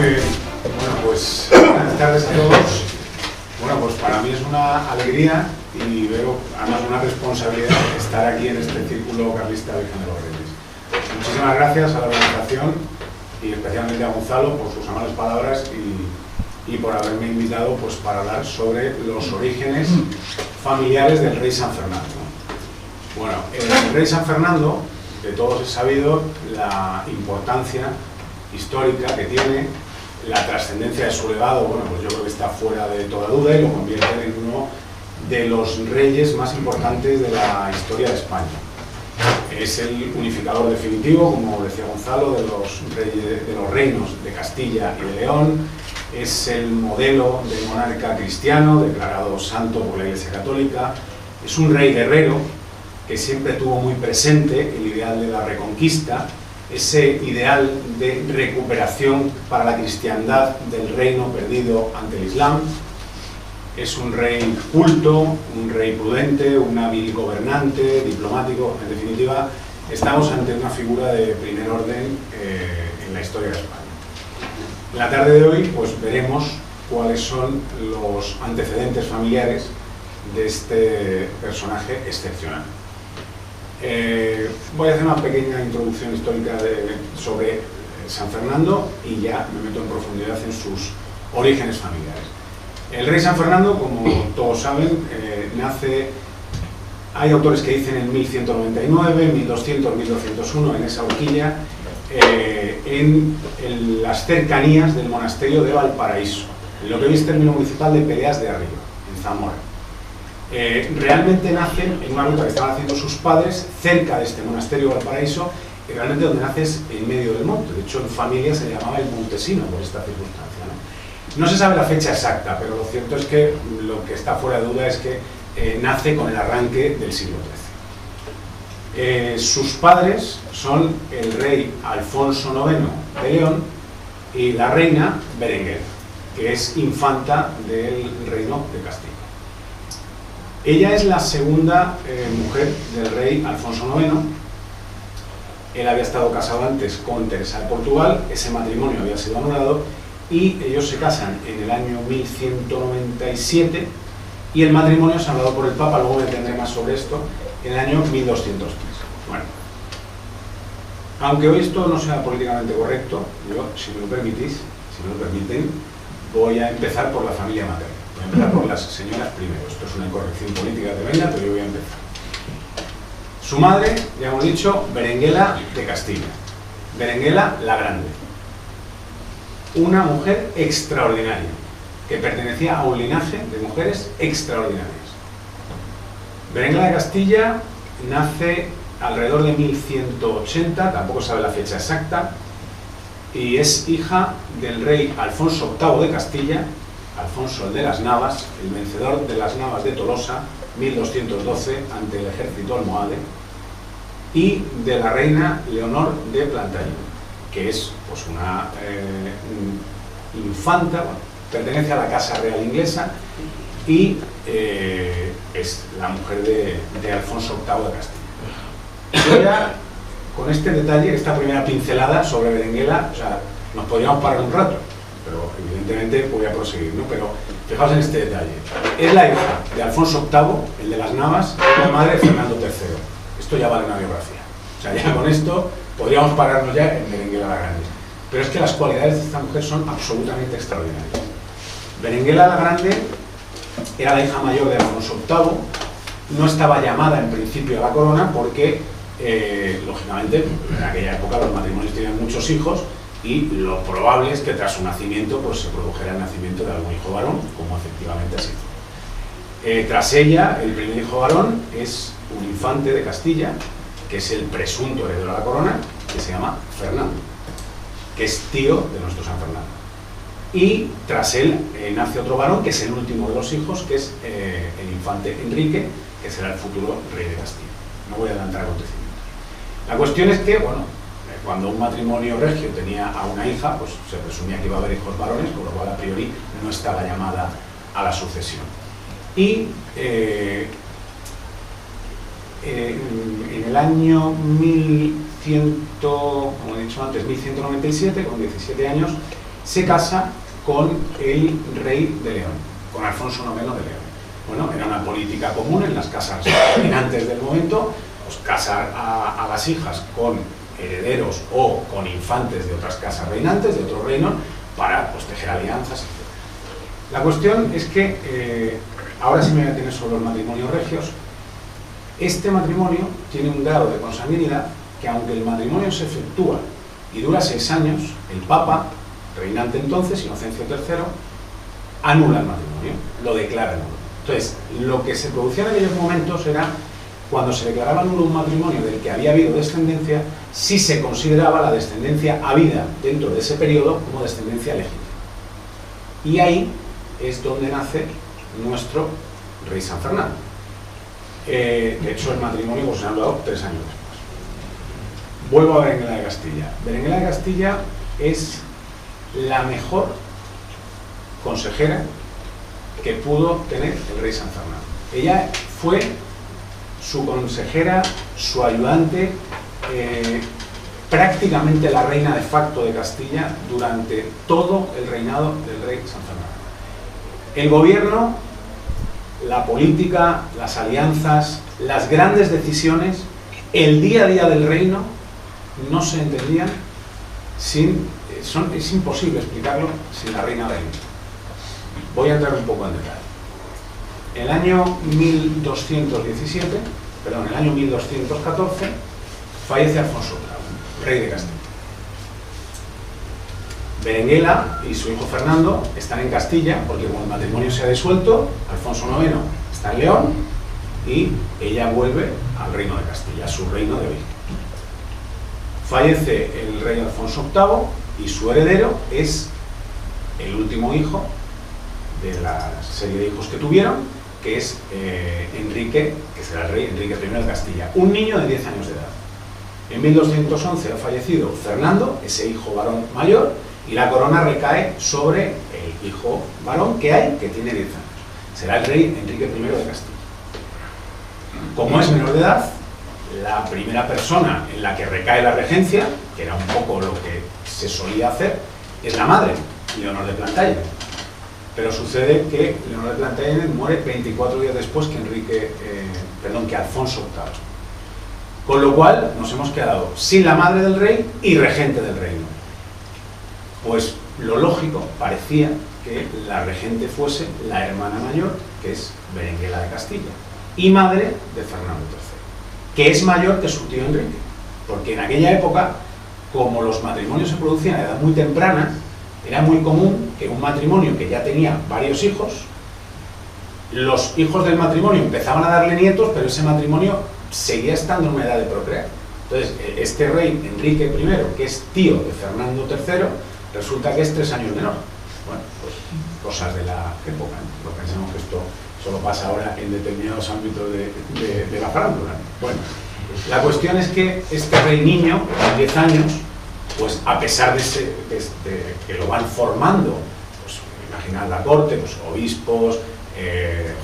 Muy bien. Bueno, pues buenas tardes a todos. Bueno, pues para mí es una alegría y veo además una responsabilidad estar aquí en este círculo carlista Virgen de los Reyes. Muchísimas gracias a la organización y especialmente a Gonzalo por sus amables palabras y por haberme invitado pues, para hablar sobre los orígenes familiares del rey San Fernando. Bueno, el rey San Fernando, de todos es sabido la importancia histórica que tiene, la trascendencia de su legado, bueno, pues yo creo que está fuera de toda duda y lo convierte en uno de los reyes más importantes de la historia de España. Es el unificador definitivo, como decía Gonzalo, de los reinos de Castilla y de León. Es el modelo de monarca cristiano, declarado santo por la Iglesia Católica. Es un rey guerrero que siempre tuvo muy presente el ideal de la reconquista, ese ideal de recuperación para la cristiandad del reino perdido ante el Islam. Es un rey culto, un rey prudente, un hábil gobernante, diplomático. En definitiva, estamos ante una figura de primer orden en la historia de España. En la tarde de hoy pues veremos cuáles son los antecedentes familiares de este personaje excepcional. Voy a hacer una pequeña introducción histórica sobre San Fernando y ya me meto en profundidad en sus orígenes familiares. El rey San Fernando, como todos saben, nace, hay autores que dicen en 1199, 1200, 1201, en esa horquilla, en las cercanías del monasterio de Valparaíso, en lo que hoy es término municipal de Peleas de Arriba, en Zamora. Realmente nace en una ruta que estaban haciendo sus padres cerca de este monasterio de Valparaíso, y realmente donde nace es en medio del monte. De hecho, en familia se llamaba el Montesino por esta circunstancia, ¿no? No se sabe la fecha exacta, pero lo cierto es que lo que está fuera de duda es que nace con el arranque del siglo XIII. Sus padres son el rey Alfonso IX de León y la reina Berenguela, que es infanta del reino de Castilla. Ella es la segunda mujer del rey Alfonso IX. Él había estado casado antes con Teresa de Portugal, ese matrimonio había sido anulado y ellos se casan en el año 1197 y el matrimonio es hablado por el Papa, luego me tendré más sobre esto, en el año 1203. Bueno, aunque hoy esto no sea políticamente correcto, yo, si me lo permitís, si me lo permiten, voy a empezar por la familia materna. Voy a empezar por las señoras primero. Esto es una incorrección política tremenda, pero yo voy a empezar. Su madre, ya hemos dicho, Berenguela de Castilla. Berenguela la Grande. Una mujer extraordinaria, que pertenecía a un linaje de mujeres extraordinarias. Berenguela de Castilla nace alrededor de 1180, tampoco sabe la fecha exacta, y es hija del rey Alfonso VIII de Castilla, Alfonso el de las Navas, el vencedor de las Navas de Tolosa, 1212, ante el ejército almohade, y de la reina Leonor de Plantagenet, que es pues, una infanta, bueno, pertenece a la Casa Real Inglesa y es la mujer de Alfonso VIII de Castilla. Yo ya, con este detalle, esta primera pincelada sobre Berenguela, o sea, nos podríamos parar un rato, pero evidentemente voy a proseguir, ¿no? Pero fijaos en este detalle. Es la hija de Alfonso VIII, el de las Navas, y la madre de Fernando III. Esto ya vale una biografía. O sea, ya con esto podríamos pararnos ya en Berenguela la Grande. Pero es que las cualidades de esta mujer son absolutamente extraordinarias. Berenguela la Grande era la hija mayor de Alfonso VIII, no estaba llamada en principio a la corona porque, lógicamente, en aquella época los matrimonios tenían muchos hijos y lo probable es que tras su nacimiento pues, se produjera el nacimiento de algún hijo varón, como efectivamente así fue. Tras ella, el primer hijo varón es un infante de Castilla, que es el presunto heredero de la corona, que se llama Fernando, que es tío de nuestro San Fernando. Y tras él nace otro varón, que es el último de los hijos, que es el infante Enrique, que será el futuro rey de Castilla. No voy a adelantar acontecimientos. La cuestión es que, bueno, cuando un matrimonio regio tenía a una hija, pues se presumía que iba a haber hijos varones, con lo cual a priori no estaba llamada a la sucesión. Y en el año 1100, como he dicho antes, 1197, con 17 años, se casa con el rey de León, con Alfonso IX de León. Bueno, era una política común en las casas dominantes del momento, pues casar a las hijas con herederos o con infantes de otras casas reinantes, de otros reinos, para pues, tejer alianzas, etc. La cuestión es que, ahora sí me voy a detener sobre los matrimonios regios. Este matrimonio tiene un grado de consanguinidad que, aunque el matrimonio se efectúa y dura 6 años, el Papa, reinante entonces, Inocencio III, anula el matrimonio, lo declara nulo. Entonces, lo que se producía en aquellos momentos era, cuando se declaraba nulo un matrimonio del que había habido descendencia, sí se consideraba la descendencia habida dentro de ese periodo como descendencia legítima. Y ahí es donde nace nuestro rey San Fernando. De hecho, el matrimonio pues, se ha hablado 3 años después. Vuelvo a Berenguela de Castilla. Berenguela de Castilla es la mejor consejera que pudo tener el rey San Fernando. Ella fue su consejera, su ayudante, prácticamente la reina de facto de Castilla durante todo el reinado del rey San Fernando. El gobierno, la política, las alianzas, las grandes decisiones, el día a día del reino no se entendían sin... es imposible explicarlo sin la reina Berenguela. Voy a entrar un poco en detalle. En el año 1217, perdón, en el año 1214, fallece Alfonso VIII, rey de Castilla. Berenguela y su hijo Fernando están en Castilla, porque como el matrimonio se ha disuelto, Alfonso IX está en León y ella vuelve al reino de Castilla, a su reino de origen. Fallece el rey Alfonso VIII y su heredero es el último hijo de la serie de hijos que tuvieron, que es Enrique, que será el rey Enrique I de Castilla, un niño de 10 años de edad. En 1211 ha fallecido Fernando, ese hijo varón mayor, y la corona recae sobre el hijo varón que hay, que tiene 10 años. Será el rey Enrique I de Castilla. Como es menor de edad, la primera persona en la que recae la regencia, que era un poco lo que se solía hacer, es la madre, Leonor de Plantagenet. Pero sucede que Leonor de Plantagenet muere 24 días después que que Alfonso VIII. Con lo cual nos hemos quedado sin la madre del rey y regente del reino. Pues lo lógico parecía que la regente fuese la hermana mayor, que es Berenguela de Castilla, y madre de Fernando III, que es mayor que su tío Enrique, porque en aquella época, como los matrimonios se producían a edad muy temprana, era muy común que un matrimonio que ya tenía varios hijos, los hijos del matrimonio empezaban a darle nietos, pero ese matrimonio seguía estando en una edad de procrear. Entonces, este rey Enrique I, que es tío de Fernando III, resulta que es 3 años menor. Bueno, pues cosas de la época, ¿no? No pensemos que esto solo pasa ahora en determinados ámbitos de la farándula. Bueno, la cuestión es que este rey niño, con 10 años, pues a pesar de que lo van formando, pues imaginad la corte, pues obispos,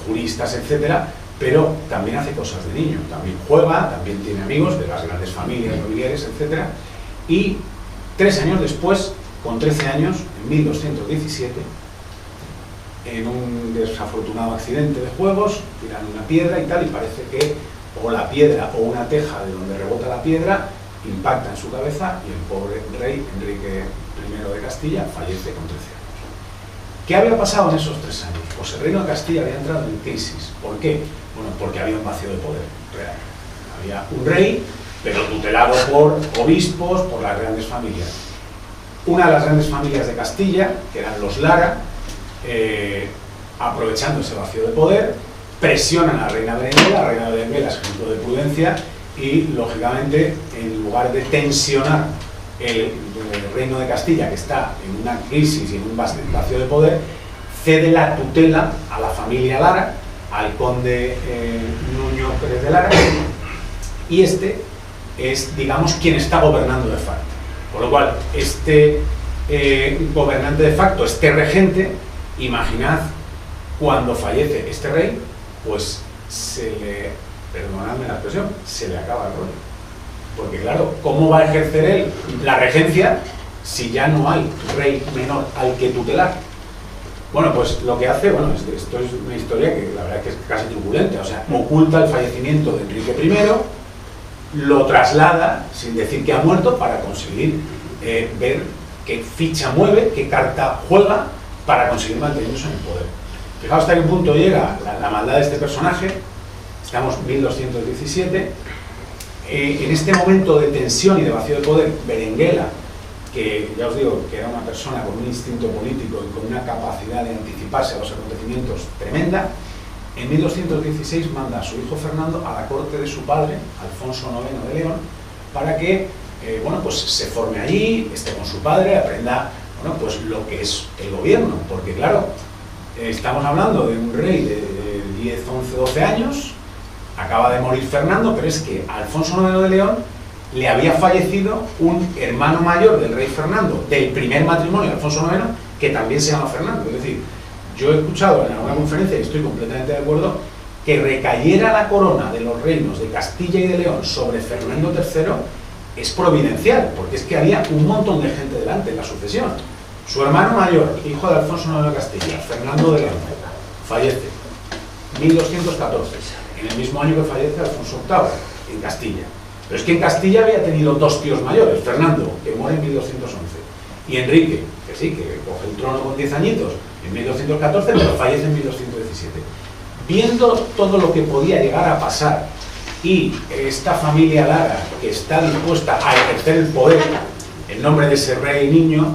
juristas, etcétera, pero también hace cosas de niño, también juega, también tiene amigos de las grandes familias, nobiliares, etcétera, y 3 años después, con 13 años, en 1217, en un desafortunado accidente de juegos, tiran una piedra y tal, y parece que o la piedra o una teja de donde rebota la piedra impacta en su cabeza y el pobre rey Enrique I de Castilla fallece con 13 años. ¿Qué había pasado en esos 3 años? Pues el reino de Castilla había entrado en crisis. ¿Por qué? Bueno, porque había un vacío de poder real. Había un rey, pero tutelado por obispos, por las grandes familias. Una de las grandes familias de Castilla, que eran los Lara, aprovechando ese vacío de poder, presionan a la reina Berenguela. La reina Berenguela es ejemplo de prudencia y, lógicamente, en lugar de tensionar el reino de Castilla, que está en una crisis y en un vacío de poder, cede la tutela a la familia Lara, al conde Nuño Pérez de Lara, y este es, digamos, quien está gobernando de facto. Por lo cual, este gobernante de facto, este regente, imaginad, cuando fallece este rey, pues se le, perdonadme la expresión, se le acaba el rollo. Porque claro, ¿cómo va a ejercer él la regencia si ya no hay rey menor al que tutelar? Bueno, pues lo que hace, bueno, esto es una historia que la verdad es que es casi truculenta, o sea, oculta el fallecimiento de Enrique I, lo traslada, sin decir que ha muerto, para conseguir ver qué ficha mueve, qué carta juega, para conseguir mantenerse en el poder. Fijaos hasta qué punto llega la maldad de este personaje. Estamos en 1217, en este momento de tensión y de vacío de poder, Berenguela, que ya os digo que era una persona con un instinto político y con una capacidad de anticiparse a los acontecimientos tremenda, en 1216 manda a su hijo Fernando a la corte de su padre, Alfonso IX de León, para que bueno, pues se forme allí, esté con su padre, aprenda, bueno, pues lo que es el gobierno, porque claro, estamos hablando de un rey de 10, 11, 12 años, acaba de morir Fernando, pero es que a Alfonso IX de León le había fallecido un hermano mayor del rey Fernando, del primer matrimonio de Alfonso IX, que también se llama Fernando. Es decir, yo he escuchado en alguna conferencia, y estoy completamente de acuerdo, que recayera la corona de los reinos de Castilla y de León sobre Fernando III es providencial, porque es que había un montón de gente delante en la sucesión. Su hermano mayor, hijo de Alfonso IX de Castilla, Fernando de León, fallece en 1214, en el mismo año que fallece Alfonso VIII, en Castilla. Pero es que en Castilla había tenido dos tíos mayores, Fernando, que muere en 1211, y Enrique, que sí, que coge el trono con 10 añitos en 1214, pero fallece en 1217. Viendo todo lo que podía llegar a pasar y esta familia Lara, que está dispuesta a ejercer el poder en nombre de ese rey niño,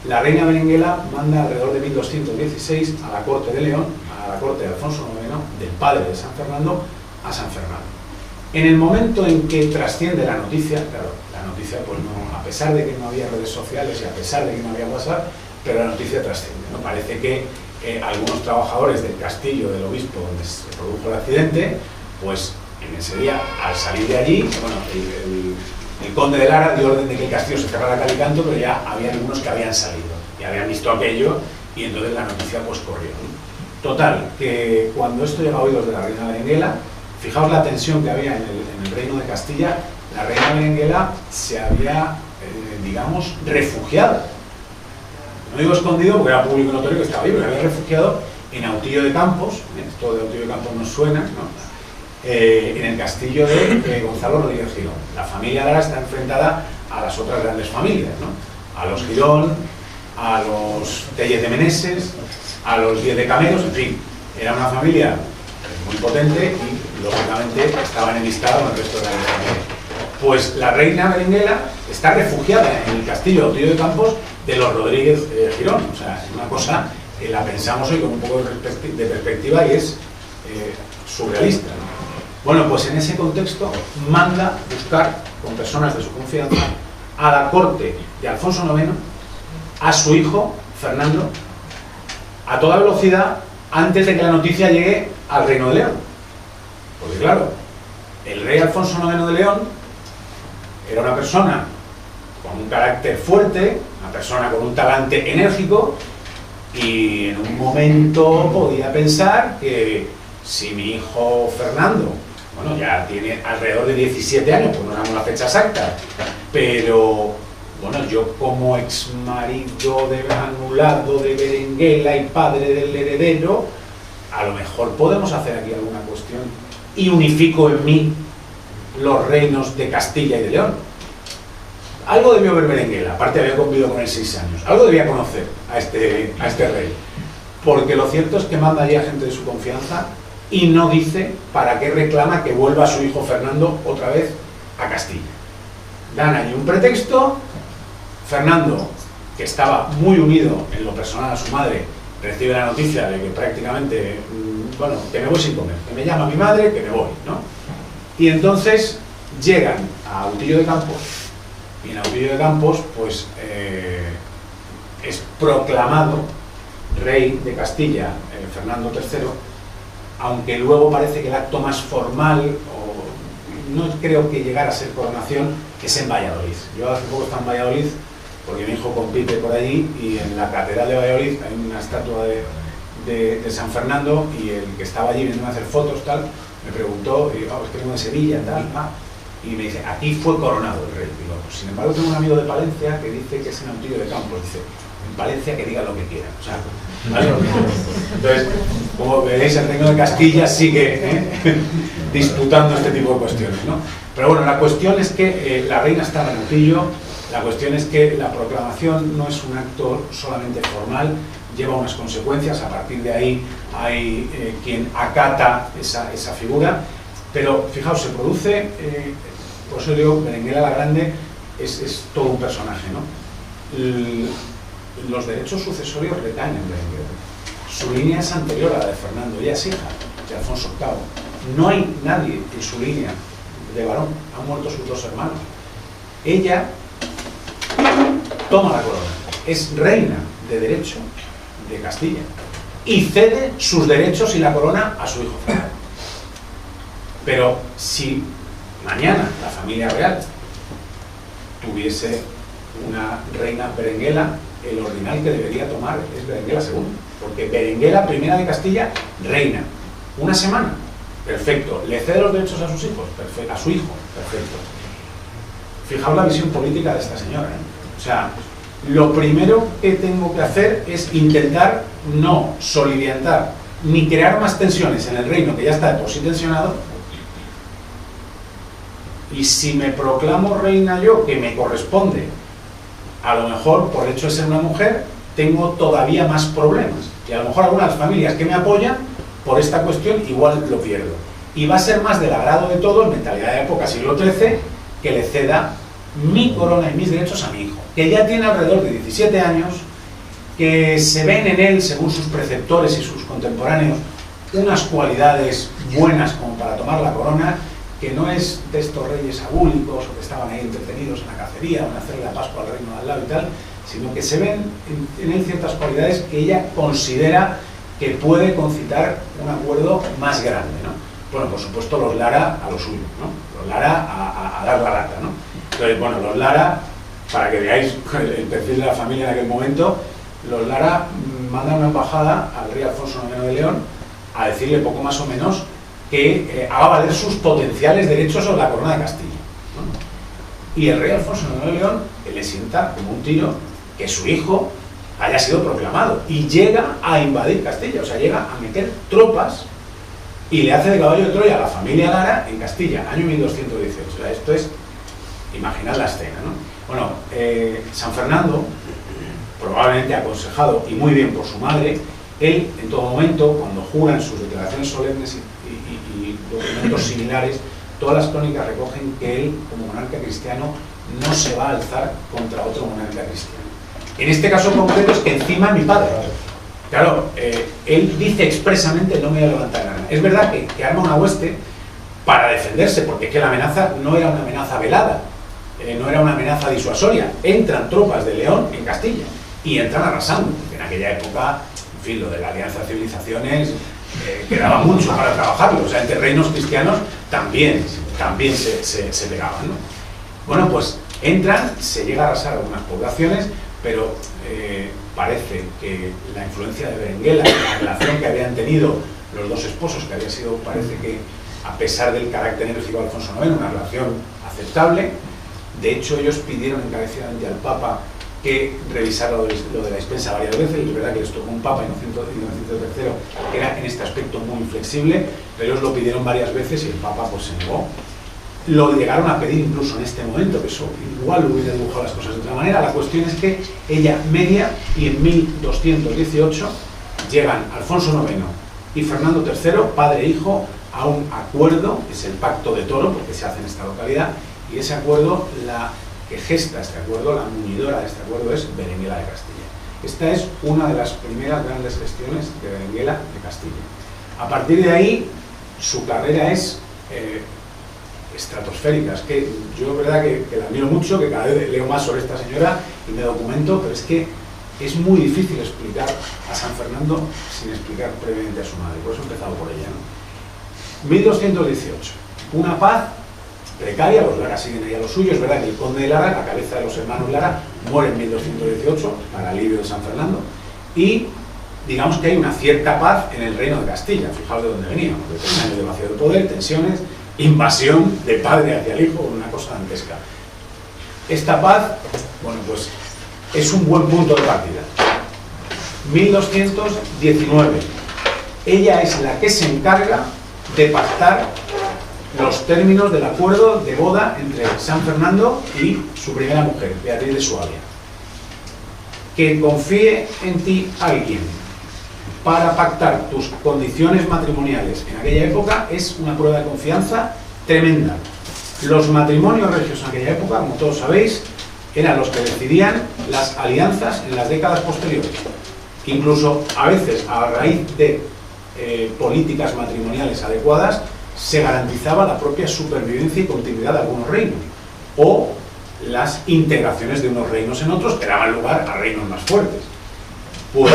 la reina Berenguela manda alrededor de 1216 a la corte de León, a la corte de Alfonso IX, del padre de San Fernando, a San Fernando. En el momento en que trasciende la noticia, claro, la noticia pues no, a pesar de que no había redes sociales y a pesar de que no había WhatsApp, pero la noticia trasciende, ¿no? Parece que algunos trabajadores del castillo del obispo donde se produjo el accidente, pues en ese día, al salir de allí, bueno, el conde de Lara dio orden de que el castillo se cerrara cal y canto, pero ya había algunos que habían salido y habían visto aquello y entonces la noticia pues corrió, ¿no? Total, que cuando esto llega a oídos de la reina Berenguela, fijaos la tensión que había en el reino de Castilla, la reina Berenguela se había, digamos, refugiado. No digo escondido porque era público notorio que estaba ahí, pero había refugiado en Autillo de Campos, esto de Autillo de Campos nos suena, ¿no? En el castillo de Gonzalo Rodríguez Girón. La familia Lara está enfrentada a las otras grandes familias, ¿no? A los Girón, a los Tellez de Meneses, a los Díez de Cameros, en fin, era una familia muy potente y lógicamente estaba enemistada con el resto de la familia. Pues la reina Berenguela está refugiada en el castillo de Autillo de Campos de los Rodríguez Girón. O sea, es una cosa que la pensamos hoy con un poco de perspectiva y es surrealista, ¿no? Bueno, pues en ese contexto manda buscar con personas de su confianza a la corte de Alfonso IX a su hijo Fernando a toda velocidad antes de que la noticia llegue al Reino de León. Porque claro, el rey Alfonso IX de León era una persona con un carácter fuerte, una persona con un talante enérgico y en un momento podía pensar que si mi hijo Fernando, bueno, ya tiene alrededor de 17 años, pues no sabemos la fecha exacta, pero bueno, yo como ex marido anulado de Berenguela y padre del heredero, a lo mejor podemos hacer aquí alguna cuestión y unifico en mí los reinos de Castilla y de León. Algo debió ver Berenguela, aparte había convivido con él 6 años, algo debía conocer a este rey, porque lo cierto es que manda allí a gente de su confianza y no dice para qué reclama que vuelva su hijo Fernando otra vez a Castilla. Dan allí un pretexto. Fernando, que estaba muy unido en lo personal a su madre, recibe la noticia de que prácticamente, bueno, que me voy sin comer, que me llama mi madre, que me voy, ¿no? Y entonces llegan a Autillo de Campos, y en Autillo de Campos, pues, es proclamado rey de Castilla, Fernando III, aunque luego parece que el acto más formal, o no creo que llegara a ser coronación, es en Valladolid. Yo hace poco estaba en Valladolid, porque mi hijo compite por allí, y en la catedral de Valladolid hay una estatua de San Fernando, y el que estaba allí viendo a hacer fotos, tal, me preguntó, y es que vengo de Sevilla, tal, y me dice, aquí fue coronado el rey. Digo, pues, sin embargo, tengo un amigo de Palencia que dice que es en Autillo de Campos. Dice, en Palencia que diga lo que quiera. O sea, ¿vale? Entonces, como veréis, el Reino de Castilla sigue disputando este tipo de cuestiones, ¿no? Pero bueno, la cuestión es que la reina estaba en Autillo, la cuestión es que la proclamación no es un acto solamente formal, lleva unas consecuencias, a partir de ahí hay quien acata esa figura, pero fijaos, se produce, por eso digo, Berenguela la Grande es todo un personaje, ¿no? Los derechos sucesorios recaen en Berenguela. Su línea es anterior a la de Fernando, ella es hija de Alfonso VIII. No hay nadie en su línea de varón, han muerto sus dos hermanos. Ella toma la corona, es reina de derecho de Castilla y cede sus derechos y la corona a su hijo Fernando. Pero si mañana la familia real tuviese una reina Berenguela, el ordinal que debería tomar es Berenguela II, porque Berenguela I de Castilla reina una semana, perfecto, le cede los derechos a sus hijos, perfecto, a su hijo, perfecto. Fijaos la visión política de esta señora, ¿eh? O sea, lo primero que tengo que hacer es intentar no soliviantar ni crear más tensiones en el reino que ya está de por sí tensionado, y si me proclamo reina yo, que me corresponde, a lo mejor por el hecho de ser una mujer tengo todavía más problemas, y a lo mejor algunas familias que me apoyan por esta cuestión igual lo pierdo, y va a ser más del agrado de todos, mentalidad de época siglo XIII, que le ceda mi corona y mis derechos a mi hijo, que ya tiene alrededor de 17 años, que se ven en él, según sus preceptores y sus contemporáneos, unas cualidades buenas como para tomar la corona, que no es de estos reyes abúlicos o que estaban ahí entretenidos en la cacería o en hacerle la Pascua al reino de al lado y tal, sino que se ven en él ciertas cualidades que ella considera que puede concitar un acuerdo más grande, ¿no? Bueno, por supuesto los Lara a lo suyo, ¿no? Los Lara a dar la lata, ¿no? Entonces, bueno, los Lara, para que veáis el perfil de la familia en aquel momento, los Lara mandan una embajada al rey Alfonso IX de León a decirle poco más o menos que haga valer sus potenciales derechos sobre la corona de Castilla, ¿no? Y el rey Alfonso IX de León le sienta como un tiro que su hijo haya sido proclamado y llega a invadir Castilla, o sea, llega a meter tropas y le hace de caballo de Troya a la familia Lara en Castilla, año 1218. O sea, esto es, imaginad la escena, ¿no? Bueno, San Fernando, probablemente aconsejado y muy bien por su madre, él en todo momento, cuando jura en sus declaraciones solemnes y documentos similares, todas las crónicas recogen que él, como monarca cristiano, no se va a alzar contra otro monarca cristiano. En este caso concreto es que encima mi padre. Claro, él dice expresamente no me voy a levantar nada. Es verdad que arma una hueste para defenderse, porque es que la amenaza no era una amenaza velada, no era una amenaza disuasoria. Entran tropas de León en Castilla y entran arrasando, porque en aquella época, en fin, lo de la alianza de civilizaciones quedaba mucho para trabajarlo. O sea, entre reinos cristianos también se pegaban, ¿no? Bueno, pues entran, se llega a arrasar algunas poblaciones, pero parece que la influencia de Berenguela, la relación que habían tenido los dos esposos, que había sido, parece que, a pesar del carácter enérgico de Alfonso IX, una relación aceptable. De hecho, ellos pidieron encarecidamente al Papa que revisara lo de la dispensa varias veces, y es verdad que les tocó un Papa, Inocencio III, que era en este aspecto muy inflexible, pero ellos lo pidieron varias veces y el Papa pues se negó. Lo llegaron a pedir incluso en este momento, que eso igual hubiera dibujado las cosas de otra manera. La cuestión es que ella media, y en 1218 llegan Alfonso IX y Fernando III, padre e hijo, a un acuerdo, que es el Pacto de Toro, porque se hace en esta localidad, y ese acuerdo, la que gesta este acuerdo, la muñidora de este acuerdo, es Berenguela de Castilla. Esta es una de las primeras grandes gestiones de Berenguela de Castilla. A partir de ahí, su carrera es estratosférica. Es que yo, verdad, que la admiro mucho, que cada vez leo más sobre esta señora y me documento, pero es que es muy difícil explicar a San Fernando sin explicar previamente a su madre. Por eso he empezado por ella, ¿no? 1218, una paz precaria, los Lara siguen ahí a lo suyo. Es verdad que el conde de Lara, la cabeza de los hermanos Lara, muere en 1218 para alivio de San Fernando, y digamos que hay una cierta paz en el reino de Castilla. Fijaos de dónde veníamos, de 3 años de vacío de poder, tensiones, invasión de padre hacia el hijo, una cosa dantesca. Esta paz, bueno, pues es un buen punto de partida. 1219. Ella es la que se encarga de pactar los términos del acuerdo de boda entre San Fernando y su primera mujer, Beatriz de Suabia. Que confíe en ti alguien para pactar tus condiciones matrimoniales en aquella época es una prueba de confianza tremenda. Los matrimonios regios en aquella época, como todos sabéis, eran los que decidían las alianzas en las décadas posteriores. Incluso a veces, a raíz de políticas matrimoniales adecuadas, se garantizaba la propia supervivencia y continuidad de algunos reinos, o las integraciones de unos reinos en otros que daban lugar a reinos más fuertes. Pues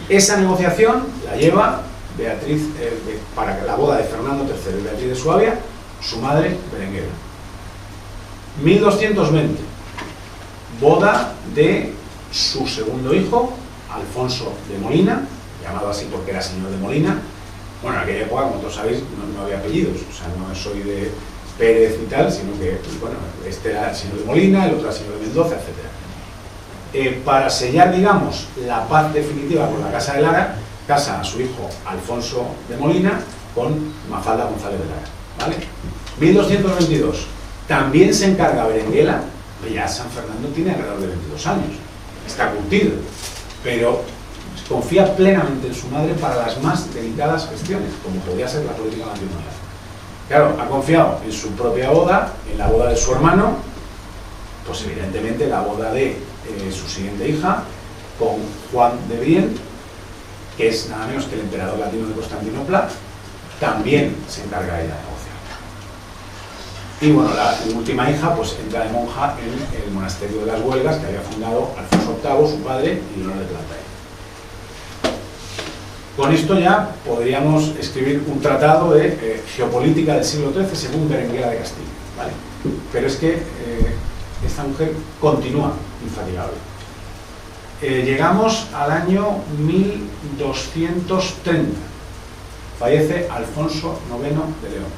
esa negociación la lleva Beatriz, para la boda de Fernando III y Beatriz de Suabia, su madre Berenguela. 1220, boda de su segundo hijo, Alfonso de Molina, llamado así porque era señor de Molina. Bueno, en aquella época, como todos sabéis, no había apellidos, o sea, no soy de Pérez y tal, sino que, bueno, este era el señor de Molina, el otro era el señor de Mendoza, etc. Para sellar, digamos, la paz definitiva con la Casa de Lara, casa a su hijo Alfonso de Molina con Mafalda González de Lara, ¿vale? 1222, también se encarga Berenguela, ya San Fernando tiene alrededor de 22 años, está curtido, pero confía plenamente en su madre para las más delicadas gestiones, como podía ser la política matrimonial. Claro, ha confiado en su propia boda, en la boda de su hermano, pues evidentemente la boda de su siguiente hija, con Juan de Brienne, que es nada menos que el emperador latino de Constantinopla, también se encarga ella de negociar. Y bueno, la última hija pues entra de monja en el monasterio de las Huelgas, que había fundado Alfonso VIII, su padre, y Leonor de Plantagenet. Con esto ya podríamos escribir un tratado de geopolítica del siglo XIII según Berenguela de Castilla, ¿vale? Pero es que esta mujer continúa infatigable. Llegamos al año 1230. Fallece Alfonso IX de León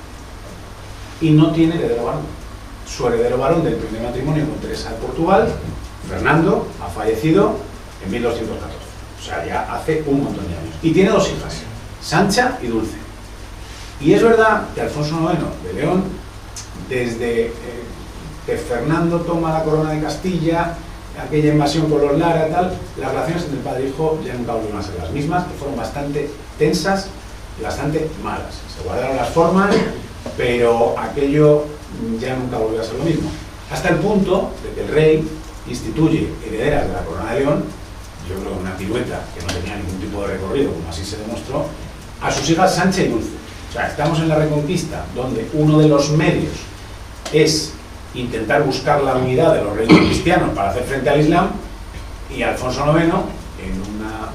y no tiene heredero varón. Su heredero varón del primer matrimonio con Teresa de Portugal, Fernando, ha fallecido en 1214. O sea, ya hace un montón de años. Y tiene dos hijas, Sancha y Dulce. Y es verdad que Alfonso IX de León, desde que Fernando toma la corona de Castilla, aquella invasión con los Lara y tal, las relaciones entre padre e hijo ya nunca volvieron a ser las mismas, que fueron bastante tensas y bastante malas. Se guardaron las formas, pero aquello ya nunca volvió a ser lo mismo. Hasta el punto de que el rey instituye herederas de la corona de León, yo creo que una pirueta que no tenía ningún tipo de recorrido, como así se demostró, a sus hijas Sancha y Dulce. O sea, estamos en la Reconquista, donde uno de los medios es intentar buscar la unidad de los reinos cristianos para hacer frente al Islam, y Alfonso IX, en una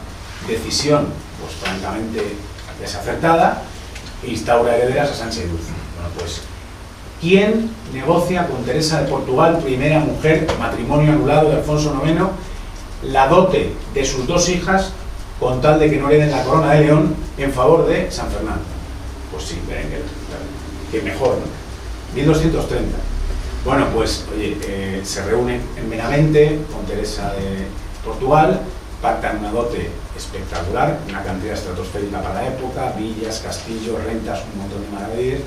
decisión pues francamente desacertada, instaura herederas a Sancha y Dulce. Bueno, pues, ¿quién negocia con Teresa de Portugal, primera mujer, matrimonio anulado de Alfonso IX, la dote de sus dos hijas con tal de que no hereden la corona de León en favor de San Fernando? Pues sí, Berenguela, que mejor, ¿no? 1230. Bueno, pues, oye, se reúnen en Benavente con Teresa de Portugal, pactan una dote espectacular, una cantidad estratosférica para la época, villas, castillos, rentas, un montón de maravillas,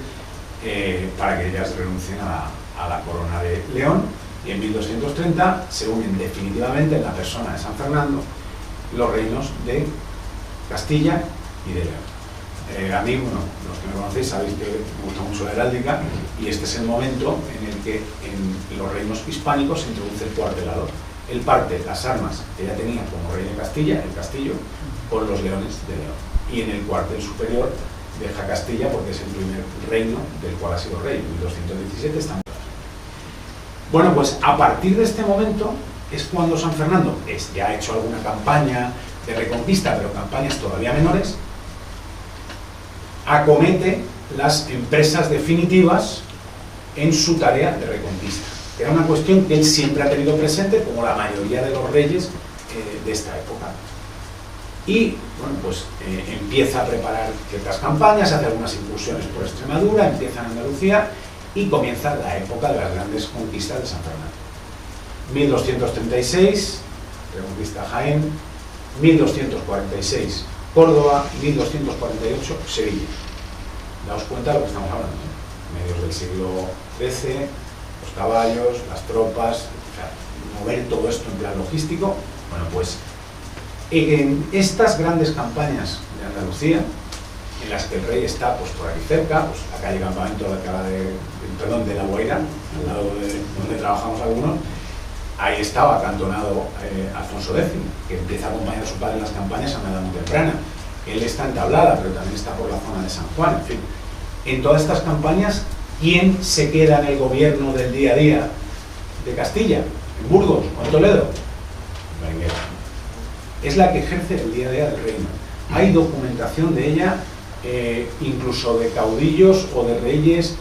para que ellas renuncien a la corona de León. Y en 1230 se unen definitivamente en la persona de San Fernando los reinos de Castilla y de León. A mí, bueno, los que me conocéis sabéis que me gusta mucho la heráldica, y este es el momento en el que en los reinos hispánicos se introduce el cuartelado. Él parte las armas que ya tenía como rey de Castilla, el castillo, con los leones de León. Y en el cuartel superior deja Castilla porque es el primer reino del cual ha sido rey. En 1217 estamos. Bueno, pues a partir de este momento es cuando San Fernando ya ha hecho alguna campaña de reconquista, pero campañas todavía menores, acomete las empresas definitivas en su tarea de reconquista. Era una cuestión que él siempre ha tenido presente, como la mayoría de los reyes de esta época. y bueno, pues empieza a preparar ciertas campañas, hace algunas incursiones por Extremadura, empieza en Andalucía y comienza la época de las grandes conquistas de San Fernando. 1236, reconquista Jaén, 1246, Córdoba, 1248, Sevilla. Daos cuenta de lo que estamos hablando, ¿no? Medios del siglo XIII, los caballos, las tropas, o sea, mover todo esto en plan logístico. Bueno, pues en estas grandes campañas de Andalucía, en las que el rey está pues por aquí cerca, pues la calle Campamento de La Guaira, al lado de donde trabajamos algunos, ahí estaba acantonado Alfonso X, que empieza a acompañar a su padre en las campañas a una edad muy temprana. Él está en Tablada, pero también está por la zona de San Juan, en fin. En todas estas campañas, ¿quién se queda en el gobierno del día a día de Castilla? ¿En Burgos o en Toledo? Berenguela. Es la que ejerce el día a día del reino. Hay documentación de ella, incluso de caudillos o de reyes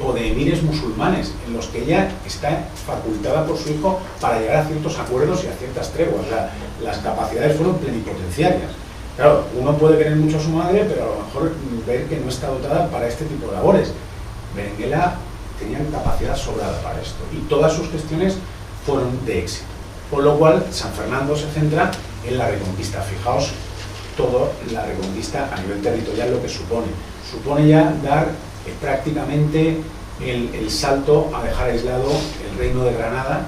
o de emires musulmanes, en los que ella está facultada por su hijo para llegar a ciertos acuerdos y a ciertas treguas. O sea, las capacidades fueron plenipotenciarias. Claro, uno puede querer mucho a su madre, pero a lo mejor ver que no está dotada para este tipo de labores. Berenguela tenía capacidad sobrada para esto y todas sus gestiones fueron de éxito. Con lo cual, San Fernando se centra en la reconquista. Fijaos, toda la reconquista a nivel territorial lo que supone. Supone ya dar prácticamente el salto a dejar aislado el reino de Granada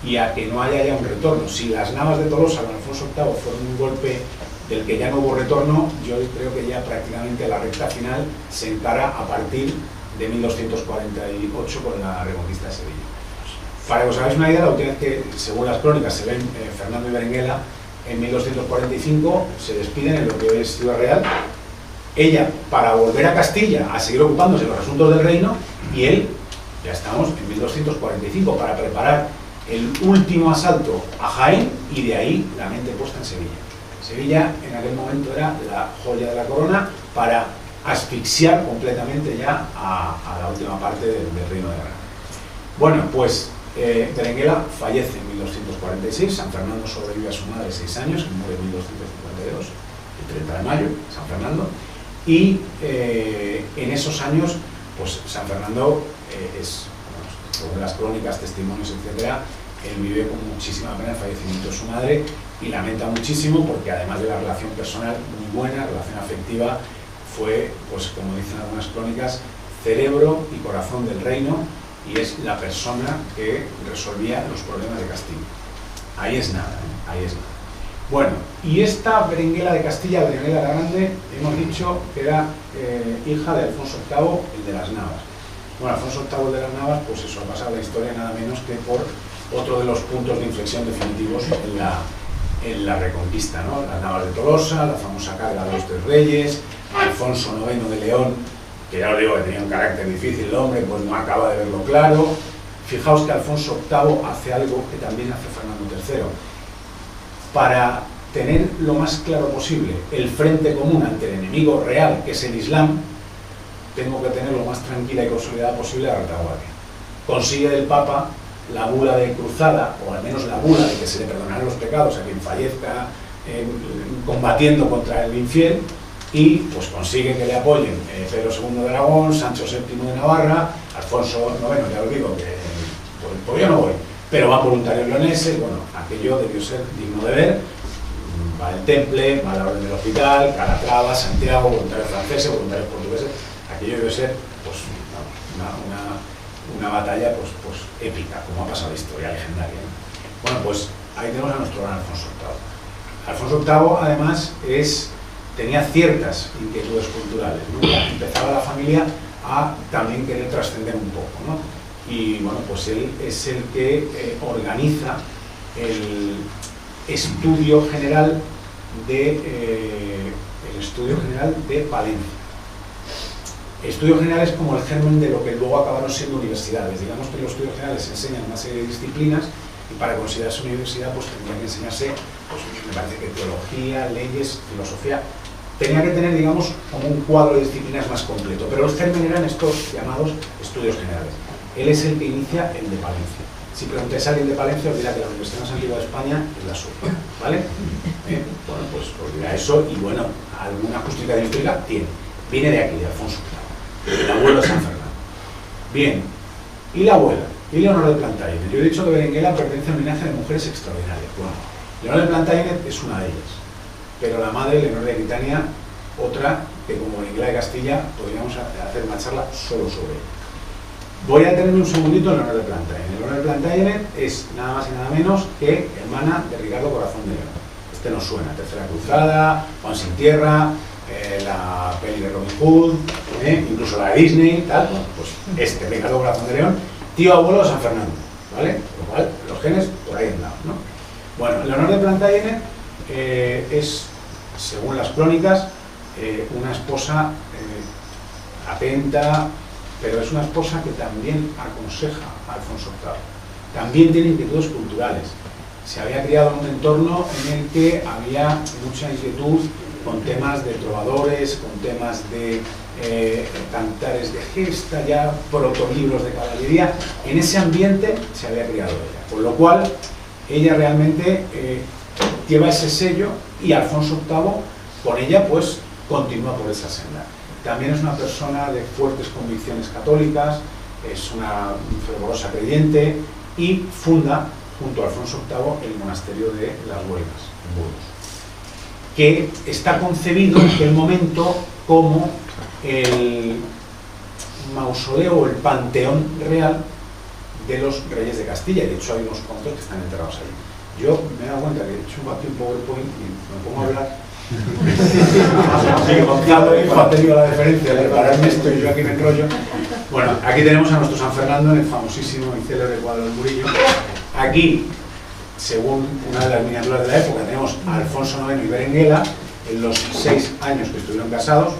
y a que no haya ya un retorno. Si las Navas de Tolosa con Alfonso VIII fueron un golpe del que ya no hubo retorno, yo creo que ya prácticamente la recta final se encara a partir de 1248 con la reconquista de Sevilla. Para que os hagáis una idea, la última vez que, según las crónicas, se ven Fernando y Berenguela, en 1245 se despiden en lo que hoy es Ciudad Real, ella para volver a Castilla a seguir ocupándose de los asuntos del reino, y él, ya estamos en 1245, para preparar el último asalto a Jaén y de ahí la mente puesta en Sevilla. Sevilla en aquel momento era la joya de la corona para asfixiar completamente ya a la última parte del reino de Granada. Bueno, pues Berenguela fallece en 1246, San Fernando sobrevive a su madre 6 años, muere en 1252, el 30 de mayo, San Fernando, y en esos años, pues San Fernando es, bueno, según las crónicas, testimonios, etcétera, él vive con muchísima pena el fallecimiento de su madre y lamenta muchísimo porque además de la relación personal muy buena, relación afectiva, fue, pues como dicen algunas crónicas, cerebro y corazón del reino y es la persona que resolvía los problemas de Castilla. Ahí es nada, ¿eh? Ahí es nada. Bueno, y esta Berenguela de Castilla, Berenguela la Grande, hemos dicho que era hija de Alfonso VIII, el de las Navas. Bueno, Alfonso VIII, el de las Navas, pues eso, ha pasado la historia nada menos que por otro de los puntos de inflexión definitivos en la reconquista, ¿no? Las Navas de Tolosa, la famosa carga de los Tres Reyes, Alfonso IX de León, que ya os digo que tenía un carácter difícil el hombre, pues no acaba de verlo claro. Fijaos que Alfonso VIII hace algo que también hace Fernando III. Para tener lo más claro posible el frente común ante el enemigo real, que es el Islam, tengo que tener lo más tranquila y consolidada posible la retaguardia. Consigue del Papa la bula de cruzada, o al menos la bula de que se le perdonarán los pecados a quien fallezca combatiendo contra el infiel, y pues consigue que le apoyen Pedro II de Aragón, Sancho VII de Navarra, Alfonso IX, ya os digo que pues yo no voy, pero va voluntarios leoneses. Bueno, aquello debió ser digno de ver. Va el Temple, va la Orden del Hospital, Calatrava, Santiago, voluntarios franceses, voluntarios portugueses. Aquello debió ser pues una batalla pues épica, como ha pasado la historia legendaria, ¿no? Bueno, pues ahí tenemos a nuestro gran Alfonso VIII. Alfonso VIII además tenía ciertas inquietudes culturales, ¿no? Empezaba la familia a también querer trascender un poco, ¿no? Y bueno, pues él es el que organiza el estudio general de Palencia. El estudio general es como el germen de lo que luego acabaron siendo universidades. Digamos que los estudios generales enseñan una serie de disciplinas y para considerarse universidad pues tendría que enseñarse, pues me parece que teología, leyes, filosofía. Tenía que tener, digamos, como un cuadro de disciplinas más completo, pero los germen eran estos llamados estudios generales. Él es el que inicia el de Palencia. Si preguntáis a alguien de Palencia, os dirá que la universidad más antigua de España es la suya, ¿vale? Bueno, pues os dirá eso y bueno, alguna justificación histórica tiene. Viene de aquí, de Alfonso VIII, el abuelo de San Fernando. Bien, y la abuela, y Leonor de Plantagenet. Yo he dicho que Berenguela pertenece a un linaje de mujeres extraordinarias. Bueno, Leonor de Plantagenet es una de ellas, pero la madre, Leonor de Aquitania, otra que como Berenguela de Castilla podríamos hacer una charla solo sobre ella. Voy a detenerme un segundito en Leonor de Plantagenet. Leonor de Plantagenet es nada más y nada menos que hermana de Ricardo Corazón de León. Este nos suena, Tercera Cruzada, Juan sin Tierra, la peli de Robin Hood, incluso la de Disney, tal. Bueno, pues Ricardo Corazón de León, tío abuelo de San Fernando, ¿vale? Por lo cual, los genes por ahí andaban, ¿no? Bueno, Leonor de Plantagenet es, según las crónicas, una esposa atenta, pero es una esposa que también aconseja a Alfonso VIII. También tiene inquietudes culturales. Se había criado en un entorno en el que había mucha inquietud con temas de trovadores, con temas de cantares de gesta, ya protolibros de caballería. En ese ambiente se había criado ella, con lo cual ella realmente lleva ese sello y Alfonso VIII con ella pues continúa por esa senda. También es una persona de fuertes convicciones católicas, es una fervorosa creyente y funda junto a Alfonso VIII el monasterio de las Huelgas, en Burgos, que está concebido en aquel momento como el mausoleo o el panteón real de los reyes de Castilla, y de hecho hay unos cuantos que están enterrados ahí. Yo me he dado cuenta que he hecho aquí un PowerPoint y me pongo a hablar. Gonzalo hijo ha tenido la deferencia de prepararme esto y yo aquí me enrollo. Bueno, aquí tenemos a nuestro San Fernando en el famosísimo y célebre cuadro del Murillo. Aquí, según una de las miniaturas de la época, tenemos a Alfonso IX y Berenguela en los 6 años que estuvieron casados.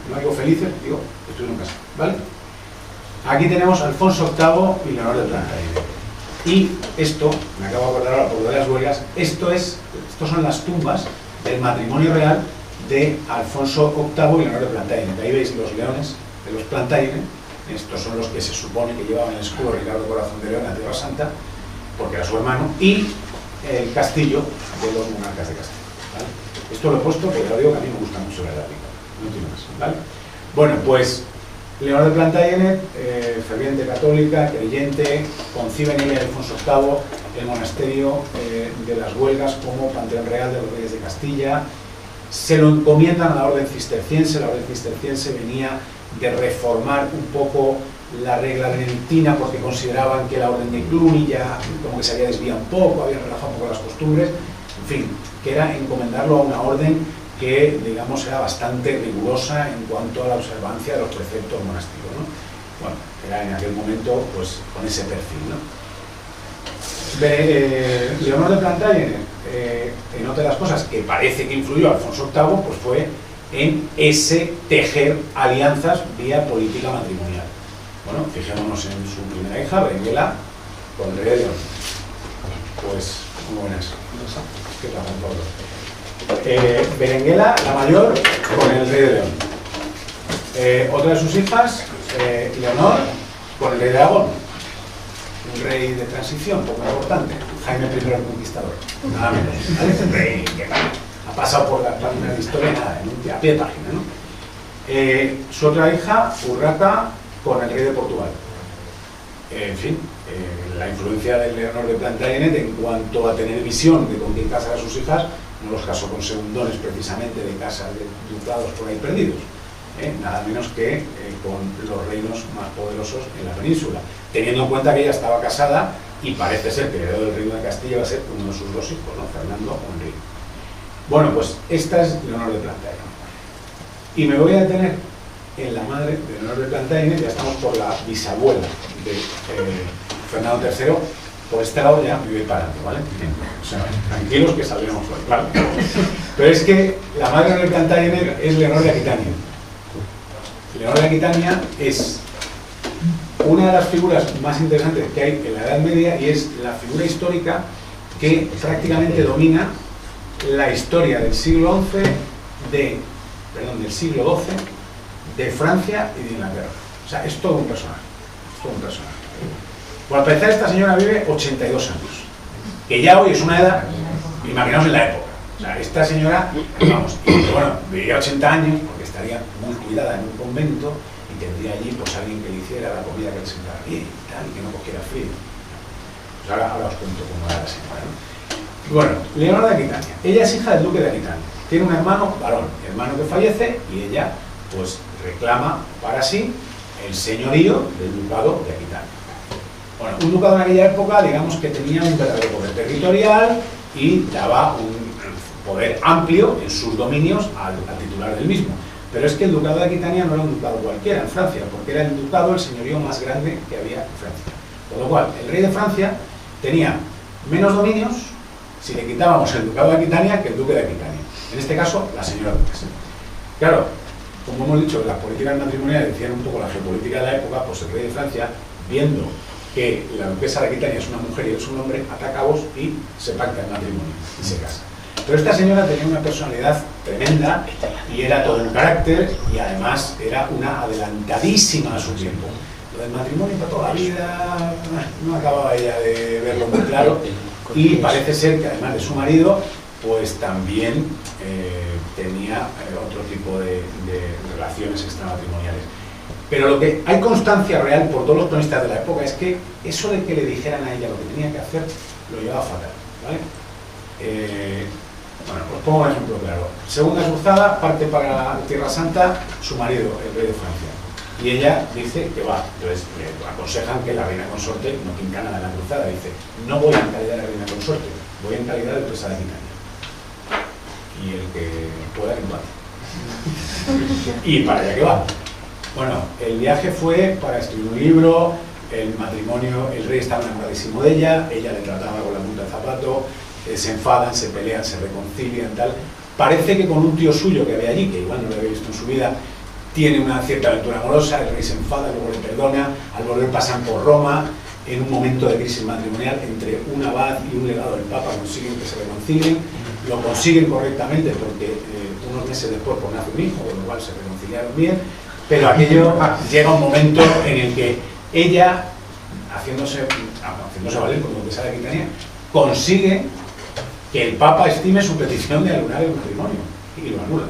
No digo felices, digo que estuvieron casados, ¿vale? Aquí tenemos a Alfonso VIII y Leonor de Plantagenet. Y esto, me acabo de acordar ahora por lo de las Huelgas, estos son las tumbas del matrimonio real de Alfonso VIII y Leonor de Plantagenet. Ahí veis los leones de los Plantagenet. Estos son los que se supone que llevaban el escudo Ricardo Corazón de León a Tierra Santa, porque era su hermano, y el castillo de los monarcas de Castilla, ¿vale? Esto lo he puesto porque lo digo que a mí me gusta mucho la heráclica, no tiene más, ¿vale? Bueno, pues Leonor de Plantagenet, ferviente católica, creyente, concibe en ella Alfonso VIII el monasterio de las Huelgas como panteón real de los reyes de Castilla. Se lo encomiendan a la orden cisterciense. La orden cisterciense venía de reformar un poco la regla benedictina porque consideraban que la orden de Cluny ya como que se había desviado un poco, había relajado un poco las costumbres, en fin, que era encomendarlo a una orden que, digamos, era bastante rigurosa en cuanto a la observancia de los preceptos monásticos, ¿no? Bueno, era en aquel momento, pues, con ese perfil, ¿no? Leonor de Plantagenet, en otra de las cosas que parece que influyó a Alfonso VIII, pues fue en ese tejer alianzas vía política matrimonial. Bueno, fijémonos en su primera hija, Berenguela, con el rey de León. Pues, muy buenas. ¿Qué tal, Juan Pablo? Berenguela, la mayor, con el rey de León. Otra de sus hijas, Leonor, con el rey de Aragón. Un rey de transición, poco importante, Jaime I el Conquistador. Nada menos, ¿vale? Un rey que ha pasado por las páginas de historia, nada, a pie de página, ¿no? Su otra hija, Urraca, con el rey de Portugal. En fin, la influencia de Leonor de Plantagenet en cuanto a tener visión de con quién casar a sus hijas, no los casó con segundones precisamente de casas de ducados por ahí perdidos, nada menos que con los reinos más poderosos en la península, teniendo en cuenta que ella estaba casada y parece ser que el heredero del reino de Castilla va a ser uno de sus dos hijos, ¿no? Fernando o Enrique. Bueno, pues esta es Leonor de Plantagenet. Y me voy a detener en la madre de Leonor de Plantagenet. Ya estamos por la bisabuela de Fernando III. Por este lado ya me voy parando, ¿vale? O sea, tranquilos que saldremos hoy, ¿vale? Pero es que la madre de Leonor de Plantagenet es Leonor de Aquitania. Leonor de Aquitania es una de las figuras más interesantes que hay en la Edad Media y es la figura histórica que prácticamente domina la historia del siglo XI del siglo XII de Francia y de Inglaterra. O sea, es todo un personaje. Es todo un personaje. Pues al parecer esta señora vive 82 años, que ya hoy es una edad, imaginaos en la época. O sea, esta señora, vamos, bueno, viviría 80 años porque estaría muy cuidada en un convento y tendría allí pues alguien que le hiciera la comida que le sentara bien y tal, y que no cogiera frío. Pues ahora os cuento cómo era la señora, ¿no? Y bueno, Leonor de Aquitania, ella es hija del duque de Aquitania, tiene un hermano varón, hermano que fallece, y ella pues reclama para sí el señorío del ducado de Aquitania. Bueno, un ducado en aquella época, digamos que tenía un verdadero poder territorial y daba un poder amplio en sus dominios al titular del mismo. Pero es que el ducado de Aquitania no era un ducado cualquiera en Francia, porque era el ducado, el señorío más grande que había en Francia. Con lo cual, el rey de Francia tenía menos dominios si le quitábamos el ducado de Aquitania que el duque de Aquitania. En este caso, la señora duquesa. Claro, como hemos dicho, las políticas matrimoniales decían un poco la geopolítica de la época, pues el rey de Francia, viendo que la duquesa de Aquitania es una mujer y él es un hombre, ataca a vos y se pacta el matrimonio y se casa. Pero esta señora tenía una personalidad tremenda y era todo un carácter y además era una adelantadísima a su tiempo. Lo del matrimonio para toda la vida no acababa ella de verlo muy claro y parece ser que además de su marido pues también tenía otro tipo de relaciones extramatrimoniales. Pero lo que hay constancia real por todos los cronistas de la época es que eso de que le dijeran a ella lo que tenía que hacer lo llevaba fatal, ¿vale? Bueno, os pongo un ejemplo claro. Segunda cruzada, parte para Tierra Santa su marido, el rey de Francia. Y ella dice que va. Entonces le aconsejan que la reina consorte no pinca nada en la cruzada. Dice, no voy en calidad de reina consorte, voy en calidad de duquesa de Aquitania. Y el que pueda que vaya. Y para allá que va. Bueno, el viaje fue para escribir un libro, el matrimonio, el rey estaba enamoradísimo de ella le trataba con la punta del zapato, se enfadan, se pelean, se reconcilian, tal. Parece que con un tío suyo que había allí, que igual no lo había visto en su vida, tiene una cierta aventura amorosa, el rey se enfada, luego le perdona, al volver pasan por Roma, en un momento de crisis matrimonial, entre un abad y un legado del Papa consiguen que se reconcilien, lo consiguen correctamente porque unos meses después pues, nace un hijo, con lo cual se reconciliaron bien, pero aquello llega un momento en el que ella, haciéndose valer como duquesa de Aquitania, consigue que el Papa estime su petición de anular el matrimonio y lo anula.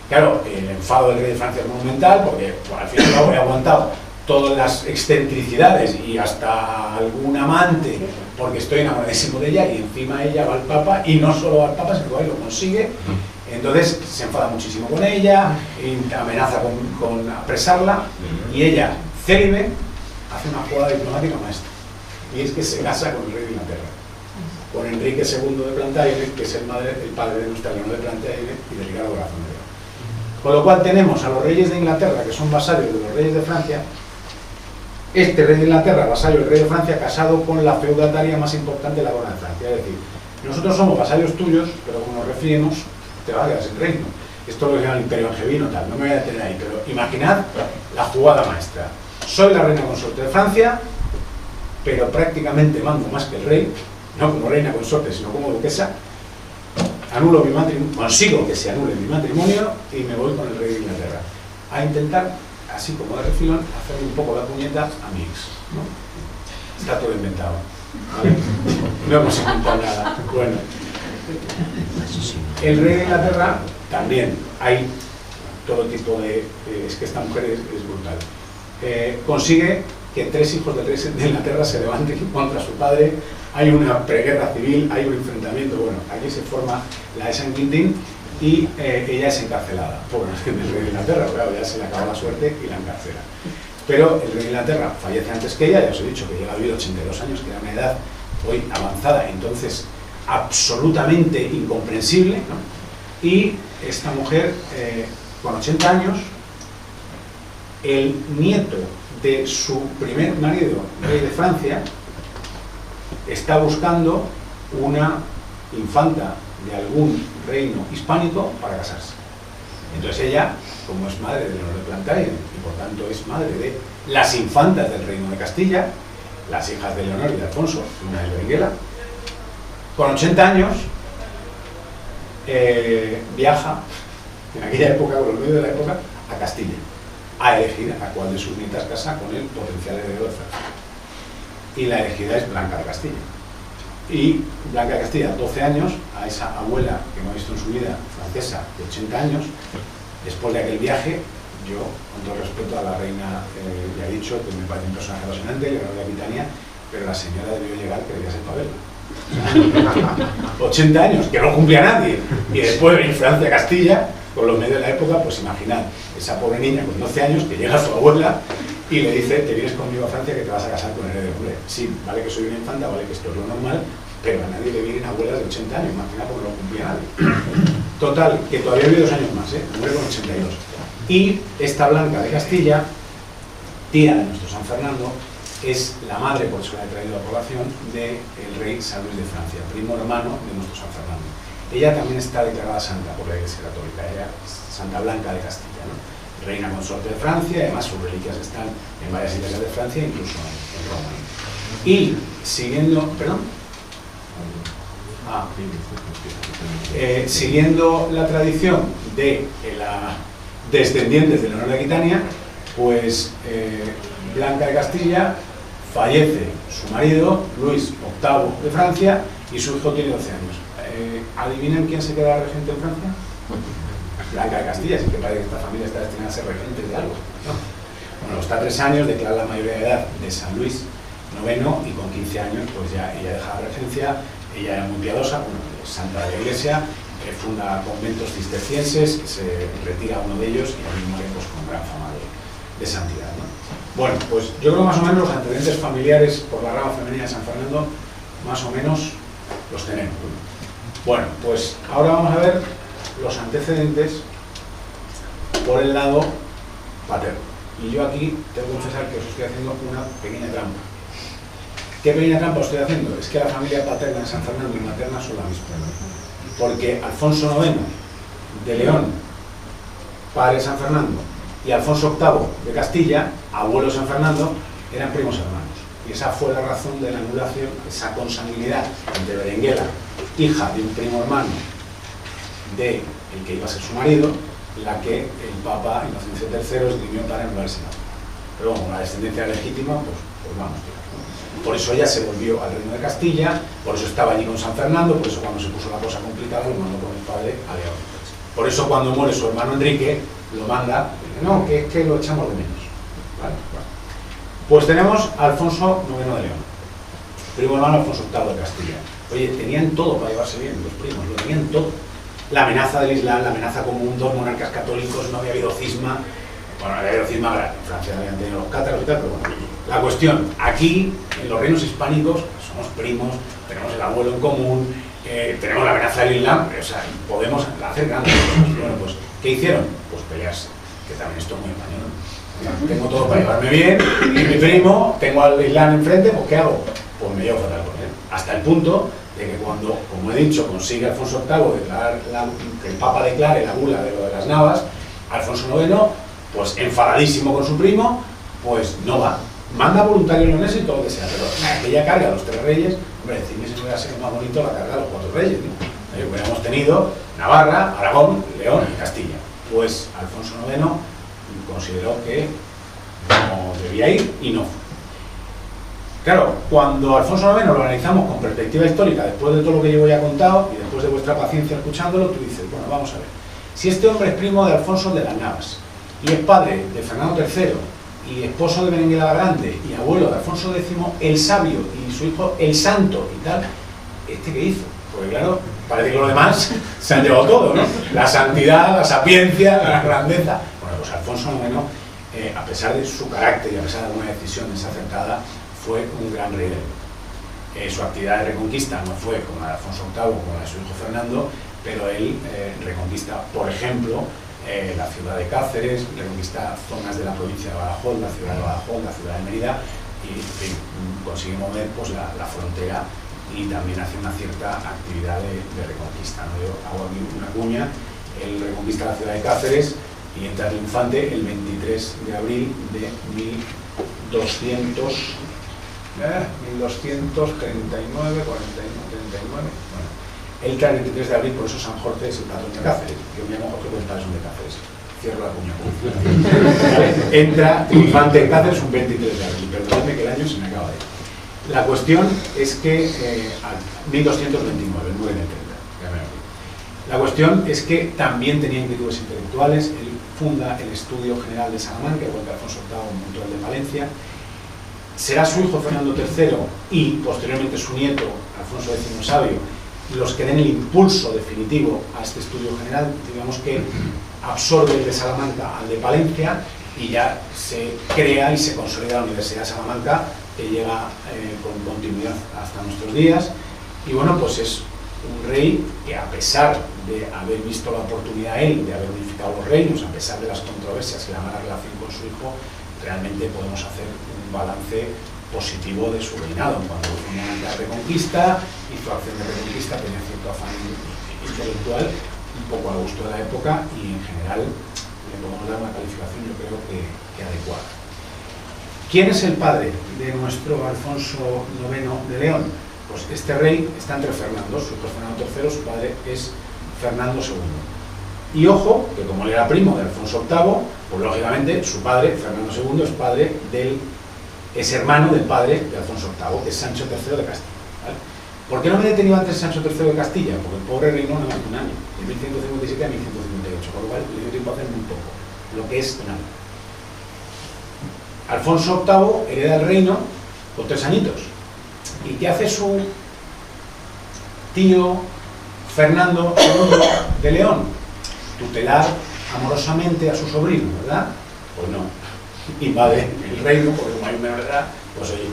Claro, el enfado del rey de Francia es monumental porque bueno, al fin y al cabo he aguantado todas las excentricidades y hasta algún amante porque estoy enamoradísimo de ella y encima ella va al Papa y no solo va al Papa sino que lo consigue. Entonces se enfada muchísimo con ella, amenaza con apresarla y ella, célibe, hace una jugada diplomática maestra y es que se casa con el rey de Inglaterra, con Enrique II de Plantagenet, que es el padre de nuestra Leonor de Plantagenet y de Ricardo Corazón de León. Con lo cual tenemos a los reyes de Inglaterra, que son vasallos de los reyes de Francia, este rey de Inglaterra, vasallo del rey de Francia, casado con la feudataria más importante de la corona de Francia. Es decir, nosotros somos vasallos tuyos, pero como nos refiemos, te vas a quedar sin reino. Esto lo llama el imperio angevino, tal, no me voy a detener ahí, pero imaginad la jugada maestra. Soy la reina consorte de Francia, pero prácticamente mando más que el rey, no como reina consorte, sino como duquesa, anulo mi matrimonio, consigo que se anule mi matrimonio y me voy con el rey de Inglaterra a intentar, así como de refilón, hacerle un poco la puñeta a mi ex, ¿no? Está todo inventado, ¿vale? No hemos inventado nada. Bueno, el rey de Inglaterra también hay todo tipo de... es que esta mujer es brutal. Consigue que 3 hijos del rey de Inglaterra se levanten contra su padre, hay una preguerra civil, hay un enfrentamiento, bueno, aquí se forma la de San Quintín y ella es encarcelada por el rey de Inglaterra, claro, ya se le acaba la suerte y la encarcela. Pero el rey de Inglaterra fallece antes que ella, ya os he dicho que llega a vivir 82 años, que era una edad hoy avanzada, entonces absolutamente incomprensible, ¿no? Y esta mujer, con 80 años, el nieto de su primer marido, rey de Francia, está buscando una infanta de algún reino hispánico para casarse. Entonces ella, como es madre de Leonor de Plantagenet y por tanto es madre de las infantas del reino de Castilla, las hijas de Leonor y de Alfonso, una de Berenguela, con 80 años viaja, en aquella época, con los medios de la época, a Castilla, a elegir a cuál de sus nietas casa con el potencial heredero de Francia. y la elegida es Blanca de Castilla. Y Blanca de Castilla, 12 años, a esa abuela que no he visto en su vida, francesa, de 80 años, después de aquel viaje, yo, con todo respeto a la reina, ya he dicho que me parece un personaje apasionante, le ganó la Aquitania, pero la señora debió llegar que debía ser para verla. 80 años, que no cumplía nadie, y después en Francia, Castilla, con los medios de la época, pues imaginad, esa pobre niña con 12 años que llega a su abuela y le dice, te vienes conmigo a Francia que te vas a casar con el heredero. Sí, vale que soy una infanta, vale que esto es lo normal, pero a nadie le vienen abuelas de 80 años, imagina porque no lo cumplía nadie. Total, que todavía vive 2 años más, muere con 82. Y esta Blanca de Castilla, tía de nuestro San Fernando, es la madre, por eso la he traído a colación, del rey San Luis de Francia, primo hermano de nuestro San Fernando. Ella también está declarada santa por la Iglesia Católica, ella es Santa Blanca de Castilla, ¿no? Reina consorte de Francia, además sus reliquias están en varias iglesias de Francia, incluso en Roma. Y siguiendo, perdón, siguiendo la tradición de la descendientes de Leonor de Aquitania, pues Blanca de Castilla fallece su marido, Luis VIII de Francia, y su hijo tiene 12 años. ¿Adivinen quién se queda regente en Francia? Blanca de Castilla, así que parece que esta familia está destinada a ser regente de algo, ¿no? Bueno, está 3 años, declara la mayoría de edad de San Luis IX y con 15 años pues ya ella deja la regencia. Ella era muy piadosa, bueno, santa de la iglesia, funda conventos cistercienses, se retira uno de ellos y allí muere pues, con gran fama de santidad, ¿no? Bueno, pues yo creo más o menos los antecedentes familiares por la rama femenina de San Fernando, más o menos los tenemos. Bueno, pues ahora vamos a ver los antecedentes por el lado paterno. Y yo aquí tengo que confesar que os estoy haciendo una pequeña trampa. ¿Qué pequeña trampa os estoy haciendo? Es que la familia paterna de San Fernando y materna son la misma. Porque Alfonso IX de León, padre de San Fernando, y Alfonso VIII de Castilla, abuelo de San Fernando, eran primos hermanos. Y esa fue la razón de la anulación, esa consanguinidad entre Berenguela, hija de un primo hermano de el que iba a ser su marido, la que el Papa Inocencio III esgrimió para anular ese matrimonio. Pero bueno, la descendencia legítima, pues vamos, ¿no? Por eso ella se volvió al reino de Castilla, por eso estaba allí con San Fernando, por eso cuando se puso la cosa complicada lo mandó con el padre a León. Por eso cuando muere su hermano Enrique, lo manda, no, que es que lo echamos de menos. ¿Vale? Bueno. Pues tenemos a Alfonso IX de León, primo hermano Alfonso VIII de Castilla. Oye, tenían todo para llevarse bien, los primos, lo tenían todo. La amenaza del Islam, la amenaza común, 2 monarcas católicos, no había habido cisma. Bueno, había habido cisma grande, en Francia habían tenido los cátaros y tal, pero bueno. La cuestión, aquí, en los reinos hispánicos, somos primos, tenemos el abuelo en común, tenemos la amenaza del Islam, o sea, podemos hacer grandes cosas. Bueno, pues, ¿qué hicieron? Pues pelearse, que también esto es muy español. Tengo todo para llevarme bien, y mi primo, tengo al Islam enfrente, pues ¿qué hago? Pues me llevo fatal con él. Hasta el punto de que cuando, como he dicho, consigue Alfonso VIII declarar que el Papa declare la bula de lo de las Navas, Alfonso IX, pues enfadadísimo con su primo, pues no va. Manda voluntarios leoneses y todo lo que sea, pero aquella carga a los 3 reyes, hombre, decirme si no hubiera sido más bonito la carga de los 4 reyes, ¿no? Hubiéramos tenido Navarra, Aragón, León y Castilla. Pues Alfonso IX consideró que no debía ir y no fue. Claro, cuando Alfonso IX lo analizamos con perspectiva histórica, después de todo lo que yo ya he contado y después de vuestra paciencia escuchándolo, tú dices, bueno, vamos a ver. Si este hombre es primo de Alfonso de las Navas y es padre de Fernando III y esposo de Berenguela la Grande y abuelo de Alfonso X el Sabio y su hijo el Santo y tal, ¿este qué hizo? Porque claro, parece que los demás se han llevado todo, ¿no? La santidad, la sapiencia, la grandeza. Bueno, pues Alfonso IX, a pesar de su carácter y a pesar de una decisión desacertada, fue un gran rey. Su actividad de reconquista no fue como la de Alfonso VIII, como la de su hijo Fernando, pero él reconquista, por ejemplo, la ciudad de Cáceres, reconquista zonas de la provincia de Badajoz, la ciudad de Badajoz, la ciudad de Mérida, y en fin, consigue mover pues, la frontera y también hace una cierta actividad de reconquista, ¿no? Yo hago aquí una cuña, él reconquista la ciudad de Cáceres y entra triunfante el 23 de abril de 1239, 39. Bueno, él cae el 23 de abril, por eso San Jorge es el patrón de Cáceres. Yo me llamo Jorge porque el padre son de Cáceres. Cierro la cuña. ¿Vale? Entra triunfante en Cáceres un 23 de abril. Perdóname que el año se me acaba de ir. La cuestión es que, 1229, muere en el 30, ya me lo digo. La cuestión es que también tenía inquietudes intelectuales. Él funda el Estudio General de Salamanca, igual que Alfonso VIII montó el de Palencia. Será su hijo Fernando III y posteriormente su nieto, Alfonso X Sabio, los que den el impulso definitivo a este estudio general. Digamos que absorbe el de Salamanca al de Palencia y ya se crea y se consolida la Universidad de Salamanca, que llega con continuidad hasta nuestros días. Y bueno, pues es un rey que, a pesar de haber visto la oportunidad él de haber unificado los reinos, a pesar de las controversias y la mala relación con su hijo, realmente podemos hacer un balance positivo de su reinado. Cuando fue una reconquista, hizo acción de reconquista, tenía cierto afán intelectual, un poco al gusto de la época, y en general le podemos dar una calificación, yo creo que adecuada. ¿Quién es el padre de nuestro Alfonso IX de León? Pues este rey está entre Fernando, su hijo Fernando III, su padre es Fernando II. Y ojo, que como él era primo de Alfonso VIII, pues lógicamente su padre, Fernando II, es hermano del padre de Alfonso VIII, que es Sancho III de Castilla. ¿Vale? ¿Por qué no me he detenido antes Sancho III de Castilla? Porque el pobre reinó nada más que un año, de 1157 a 1158, por lo cual le dio tiempo a hacer muy poco, lo que es un año. Alfonso VIII hereda el reino con 3 añitos. ¿Y qué hace su tío Fernando II de León? Tutelar amorosamente a su sobrino, ¿verdad? Pues no. Invade el reino, porque como hay menor edad, pues oye.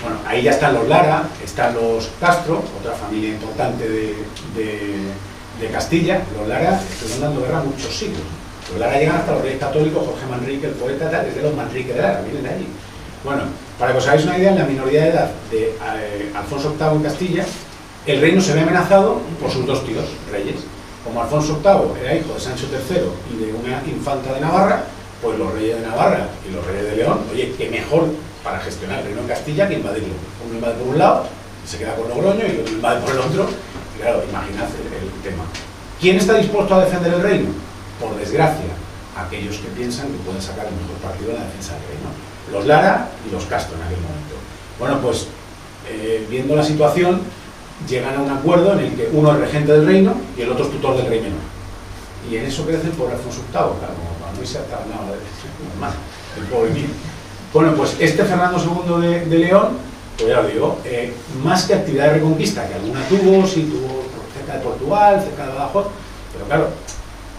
Bueno, ahí ya están los Lara, están los Castro, otra familia importante de Castilla. Los Lara estuvieron dando guerra muchos siglos. Los Lara llegan hasta los reyes católicos, Jorge Manrique, el poeta, tal, desde los Manrique de Lara, vienen de allí. Bueno, para que os hagáis una idea, en la minoría de edad de Alfonso VIII en Castilla, el reino se ve amenazado por sus 2 tíos, reyes. Como Alfonso VIII era hijo de Sancho III y de una infanta de Navarra, pues los reyes de Navarra y los reyes de León, oye, qué mejor para gestionar el reino en Castilla que invadirlo. Uno invade por un lado, se queda con Logroño, y el otro invade por el otro, y claro, imaginad el tema. ¿Quién está dispuesto a defender el reino? Por desgracia, aquellos que piensan que pueden sacar el mejor partido en la defensa del reino. Los Lara y los Castro en aquel momento. Bueno, pues viendo la situación, llegan a un acuerdo en el que uno es regente del reino y el otro es tutor del rey menor. Y en eso crece el pobre Alfonso VIII, claro, como para no irse hasta nada normal, el pobre mío. Bueno, pues este Fernando II de León, pues ya lo digo, más que actividad de reconquista, que alguna tuvo, sí tuvo cerca de Portugal, cerca de Badajoz, pero claro,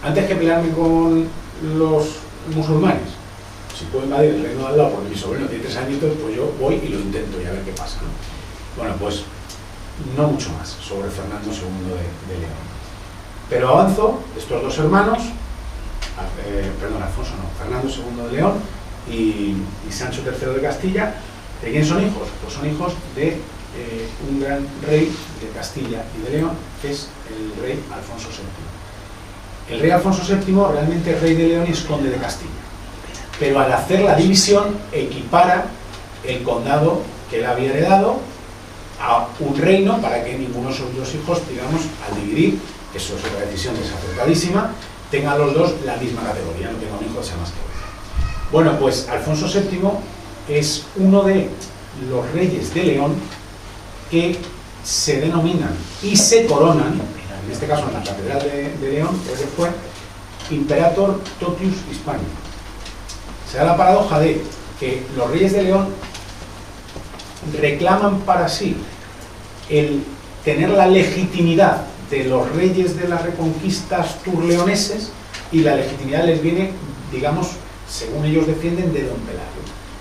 antes que pelearme con los musulmanes, si puedo invadir el reino de al lado porque mi sobrino tiene 3 añitos, pues yo voy y lo intento y a ver qué pasa, ¿no? Bueno, pues no mucho más sobre Fernando II de León. Pero avanzo, estos 2 hermanos, Fernando II de León y Sancho III de Castilla, ¿de quién son hijos? Pues son hijos de un gran rey de Castilla y de León, que es el rey Alfonso VII. El rey Alfonso VII realmente es rey de León y es conde de Castilla. Pero al hacer la división, equipara el condado que él había heredado a un reino para que ninguno de sus 2 hijos, digamos, al dividir, que eso es otra decisión desacertadísima, tengan los 2 la misma categoría, no tenga un hijo que sea más que otro. Bueno, pues Alfonso VII es uno de los reyes de León que se denominan y se coronan, en este caso en la Catedral de León, que fue Imperator Totius Hispanic. Se da la paradoja de que los reyes de León reclaman para sí el tener la legitimidad de los reyes de las reconquistas turleoneses, y la legitimidad les viene, digamos, según ellos defienden, de Don Pelayo.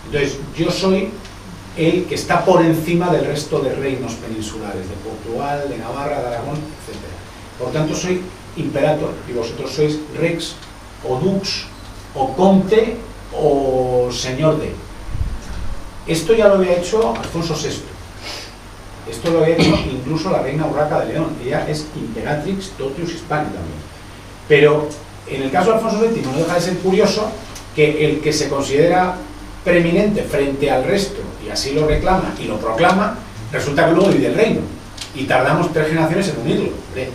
Entonces, yo soy el que está por encima del resto de reinos peninsulares, de Portugal, de Navarra, de Aragón, etc. Por tanto, soy imperator y vosotros sois rex, o dux, o conte, o señor de. Esto ya lo había hecho Alfonso VI. Esto lo había hecho incluso la reina Urraca de León. Ella es Imperatrix Totius Hispani también. Pero en el caso de Alfonso VII no deja de ser curioso que el que se considera preeminente frente al resto, y así lo reclama y lo proclama, resulta que luego divide el reino. Y tardamos 3 generaciones en unirlo. Hombre,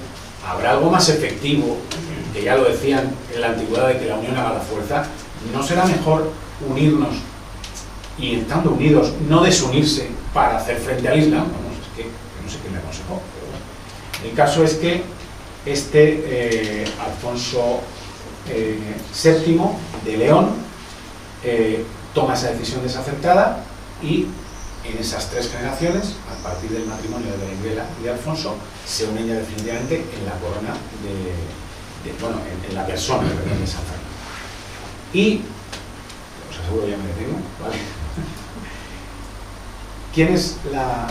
habrá algo más efectivo, que ya lo decían en la antigüedad, de que la unión haga la fuerza. ¿No será mejor unirnos y, estando unidos, no desunirse para hacer frente al Islam. Vamos, es que no sé quién le aconsejó, pero bueno. El caso es que Alfonso VII de León toma esa decisión desacertada y en esas 3 generaciones, a partir del matrimonio de Berenguela y de Alfonso, se unen ya definitivamente en la corona en la persona de San Fernando. Y, os aseguro, ya me detengo, ¿vale? ¿Quién es la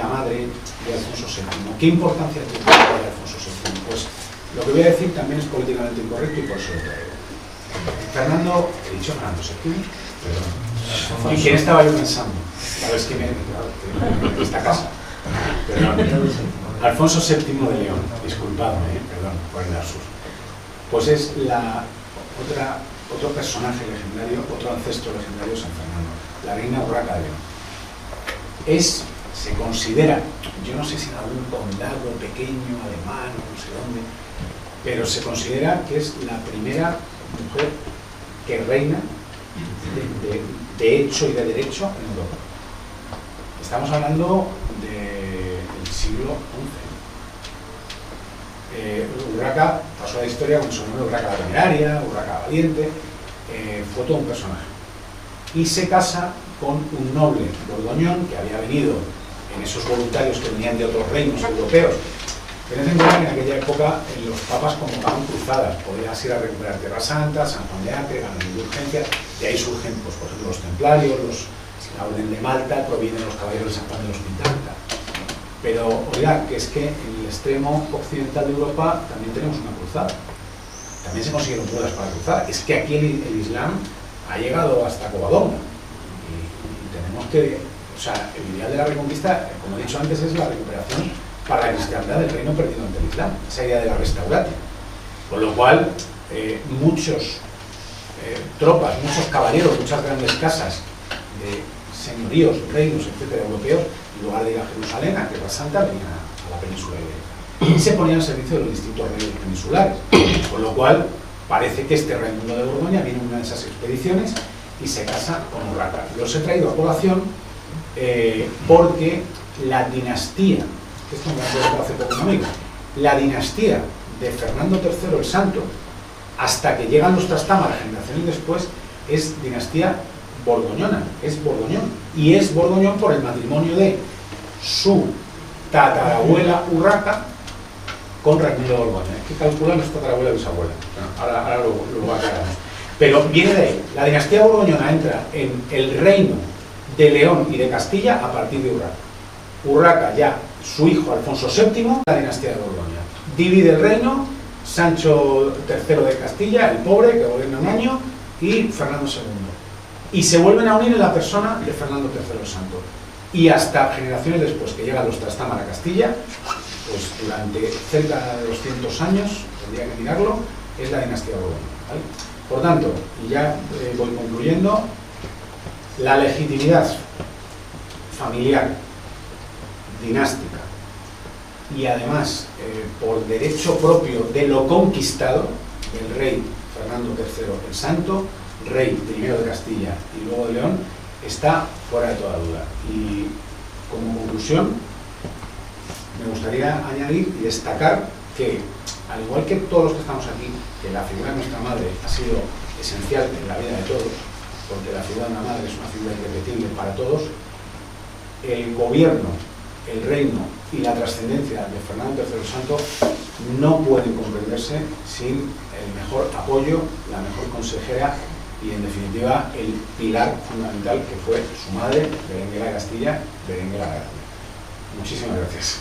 madre de Alfonso VII? ¿Qué importancia tiene la madre de Alfonso VII? Pues lo que voy a decir también es políticamente incorrecto y por eso lo traigo. Fernando, he dicho Fernando VII, perdón. ¿Y quién estaba yo pensando? ¿Sabes quién es? En esta casa. Perdón. Alfonso VII de León, disculpadme, perdón por el lapsus. Pues es otro personaje legendario, otro ancestro legendario de San Fernando, la reina Urraca de León. Se considera, yo no sé si en algún condado pequeño, alemán, no sé dónde, pero se considera que es la primera mujer que reina de hecho y de derecho en Europa. Estamos hablando del siglo XI. Urraca pasó a la historia con su nombre Urraca la Temeraria, Urraca la Valiente, fue todo un personaje. Y se casa con un noble borgoñón que había venido en esos voluntarios que venían de otros reinos europeos. Tened en cuenta que en aquella época los papas convocaban cruzadas, podías ir a recuperar Tierra Santa, San Juan de Acre, ganar indulgencia, de ahí surgen, pues, por ejemplo, los templarios, la Orden de Malta, provienen los caballeros de San Juan de los Pintanca. Pero, oiga, que es que en el extremo occidental de Europa también tenemos una cruzada. También se consiguieron bodas para la cruzada. Es que aquí el Islam ha llegado hasta Covadonga. Y tenemos que, o sea, el ideal de la reconquista, como he dicho antes, es la recuperación para la cristiandad del reino perdido ante el Islam, esa idea de la restauración. Con lo cual, muchos tropas, muchos caballeros, muchas grandes casas de señoríos, reinos, etcétera, europeos, en lugar de ir a Jerusalén, a Tierra Santa, venían a la península ibérica. Y se ponían al servicio de los distintos reinos peninsulares. Con lo cual, parece que este Raimundo de Borgoña viene en una de esas expediciones y se casa con Urraca. Los he traído a colación porque la dinastía, esto me lo hace poco un amigo, la dinastía de Fernando III el Santo, hasta que llegan los Trastámara generaciones después, es dinastía borgoñona, es borgoñón. Y es borgoñón por el matrimonio de su tatarabuela Urraca con Raimundo de Borgoña. Hay que calcular nuestra tatarabuela y bisabuela. Bueno, ahora lo aclaramos. Pero viene de ahí. La dinastía borgoñona entra en el reino de León y de Castilla a partir de Urraca. Urraca ya, su hijo Alfonso VII, la dinastía de Borgoña. Divide el reino, Sancho III de Castilla, el pobre, que gobierna un año, y Fernando II. Y se vuelven a unir en la persona de Fernando III el Santo. Y hasta generaciones después, que llegan los Trastámara a Castilla, pues durante cerca de 200 años, tendría que mirarlo, es la dinastía de Borgoña, ¿vale? Por tanto, y ya voy concluyendo, la legitimidad familiar, dinástica, y además por derecho propio de lo conquistado del rey Fernando III el Santo, rey primero de Castilla y luego de León, está fuera de toda duda. Y como conclusión, me gustaría añadir y destacar que, al igual que todos los que estamos aquí, que la figura de nuestra madre ha sido esencial en la vida de todos, porque la figura de una madre es una figura irrepetible para todos, el gobierno, el reino y la trascendencia de Fernando III el Santo no pueden comprenderse sin el mejor apoyo, la mejor consejera y, en definitiva, el pilar fundamental que fue su madre, Berenguela de Castilla, Berenguela la Grande. Muchísimas gracias.